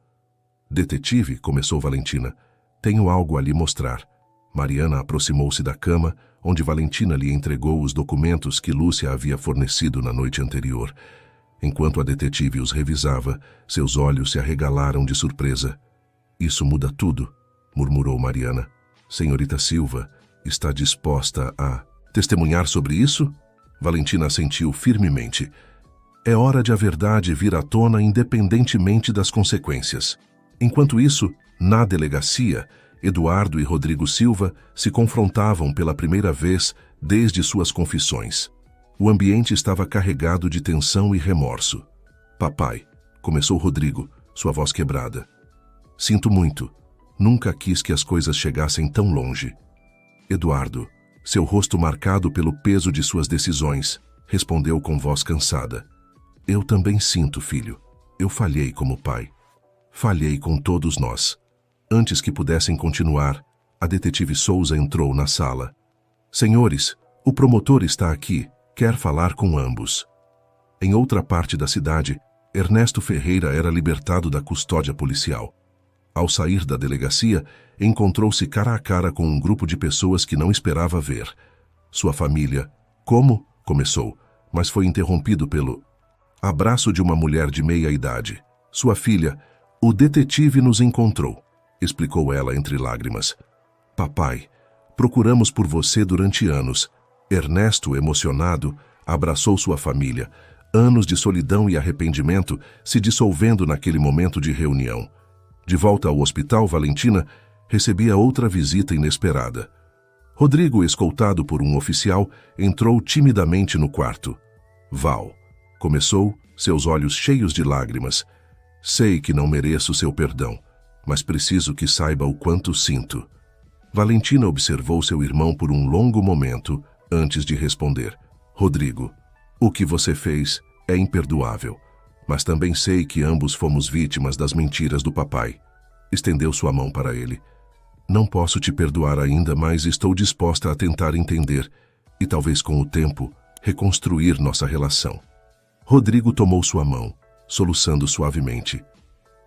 "Detetive", começou Valentina, "tenho algo a lhe mostrar." Mariana aproximou-se da cama, onde Valentina lhe entregou os documentos que Lúcia havia fornecido na noite anterior. Enquanto a detetive os revisava, seus olhos se arregalaram de surpresa. "Isso muda tudo", murmurou Mariana. "Senhorita Silva, está disposta a testemunhar sobre isso?" Valentina assentiu firmemente. "É hora de a verdade vir à tona independentemente das consequências." Enquanto isso, na delegacia, Eduardo e Rodrigo Silva se confrontavam pela primeira vez desde suas confissões. O ambiente estava carregado de tensão e remorso. "Papai", começou Rodrigo, sua voz quebrada. "Sinto muito. Nunca quis que as coisas chegassem tão longe." Eduardo, seu rosto marcado pelo peso de suas decisões, respondeu com voz cansada: "Eu também sinto, filho. Eu falhei como pai. Falhei com todos nós." Antes que pudessem continuar, a detetive Souza entrou na sala. "Senhores, o promotor está aqui. Quer falar com ambos." Em outra parte da cidade, Ernesto Ferreira era libertado da custódia policial. Ao sair da delegacia, encontrou-se cara a cara com um grupo de pessoas que não esperava ver. Sua família. "Como?" começou, mas foi interrompido pelo abraço de uma mulher de meia idade. Sua filha: "O detetive nos encontrou", explicou ela entre lágrimas. "Papai, procuramos por você durante anos." Ernesto, emocionado, abraçou sua família. Anos de solidão e arrependimento se dissolvendo naquele momento de reunião. De volta ao hospital, Valentina recebia outra visita inesperada. Rodrigo, escoltado por um oficial, entrou timidamente no quarto. "Val", começou, seus olhos cheios de lágrimas. Sei que não mereço seu perdão, mas preciso que saiba o quanto sinto. Valentina observou seu irmão por um longo momento antes de responder. Rodrigo, o que você fez é imperdoável, mas também sei que ambos fomos vítimas das mentiras do papai. Estendeu sua mão para ele. Não posso te perdoar ainda, mas estou disposta a tentar entender e talvez com o tempo reconstruir nossa relação. Rodrigo tomou sua mão, soluçando suavemente.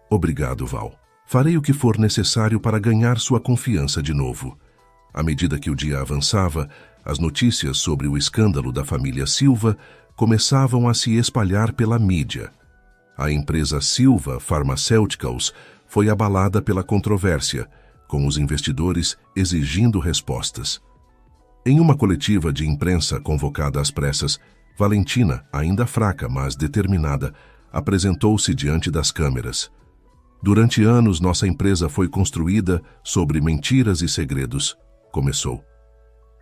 Obrigado, Val. Farei o que for necessário para ganhar sua confiança de novo. À medida que o dia avançava, as notícias sobre o escândalo da família Silva começavam a se espalhar pela mídia. A empresa Silva Pharmaceuticals foi abalada pela controvérsia, com os investidores exigindo respostas. Em uma coletiva de imprensa convocada às pressas, Valentina, ainda fraca, mas determinada, apresentou-se diante das câmeras. Durante anos, nossa empresa foi construída sobre mentiras e segredos, começou.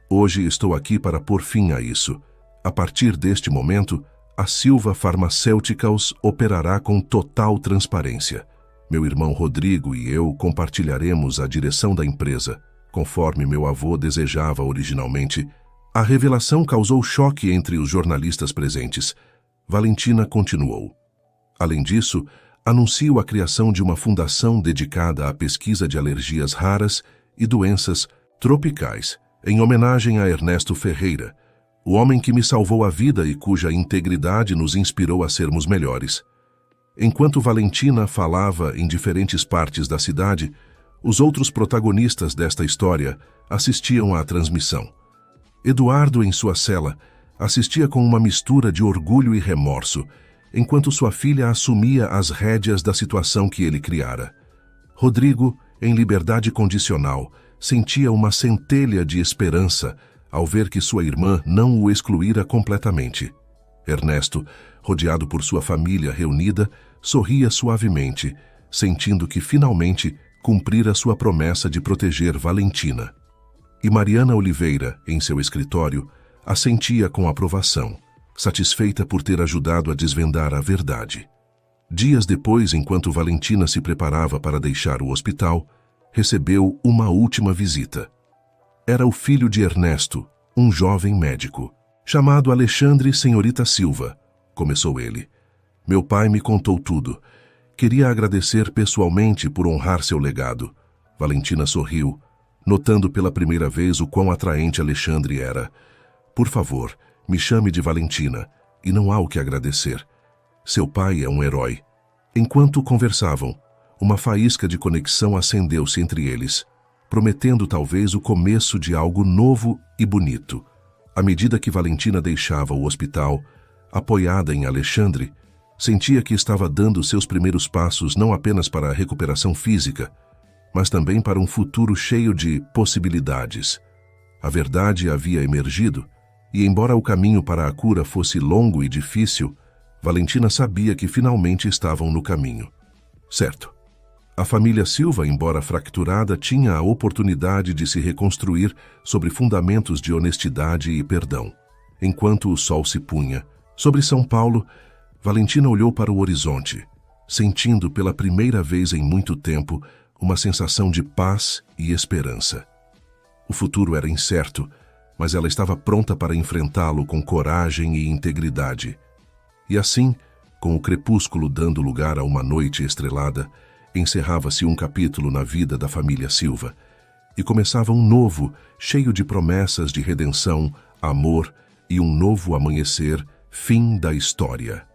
Hoje estou aqui para pôr fim a isso. A partir deste momento, a Silva Pharmaceuticals operará com total transparência. Meu irmão Rodrigo e eu compartilharemos a direção da empresa, conforme meu avô desejava originalmente. A revelação causou choque entre os jornalistas presentes. Valentina continuou. Além disso, anuncio a criação de uma fundação dedicada à pesquisa de alergias raras e doenças tropicais, em homenagem a Ernesto Ferreira, o homem que me salvou a vida e cuja integridade nos inspirou a sermos melhores. Enquanto Valentina falava em diferentes partes da cidade, os outros protagonistas desta história assistiam à transmissão. Eduardo, em sua cela, assistia com uma mistura de orgulho e remorso, enquanto sua filha assumia as rédeas da situação que ele criara. Rodrigo, em liberdade condicional, sentia uma centelha de esperança ao ver que sua irmã não o excluíra completamente. Ernesto, rodeado por sua família reunida, sorria suavemente, sentindo que finalmente cumprira sua promessa de proteger Valentina. E Mariana Oliveira, em seu escritório, assentia com aprovação, satisfeita por ter ajudado a desvendar a verdade. Dias depois, enquanto Valentina se preparava para deixar o hospital, recebeu uma última visita. Era o filho de Ernesto, um jovem médico, chamado Alexandre Senhorita Silva, começou ele. Meu pai me contou tudo. Queria agradecer pessoalmente por honrar seu legado. Valentina sorriu, notando pela primeira vez o quão atraente Alexandre era. Por favor, me chame de Valentina, e não há o que agradecer. Seu pai é um herói. Enquanto conversavam, uma faísca de conexão acendeu-se entre eles, prometendo talvez o começo de algo novo e bonito. À medida que Valentina deixava o hospital, apoiada em Alexandre, sentia que estava dando seus primeiros passos não apenas para a recuperação física, mas também para um futuro cheio de possibilidades. A verdade havia emergido, e embora o caminho para a cura fosse longo e difícil, Valentina sabia que finalmente estavam no caminho. Certo. A família Silva, embora fracturada, tinha a oportunidade de se reconstruir sobre fundamentos de honestidade e perdão. Enquanto o sol se punha sobre São Paulo, Valentina olhou para o horizonte, sentindo pela primeira vez em muito tempo uma sensação de paz e esperança. O futuro era incerto, mas ela estava pronta para enfrentá-lo com coragem e integridade. E assim, com o crepúsculo dando lugar a uma noite estrelada, encerrava-se um capítulo na vida da família Silva, e começava um novo, cheio de promessas de redenção, amor e um novo amanhecer, fim da história.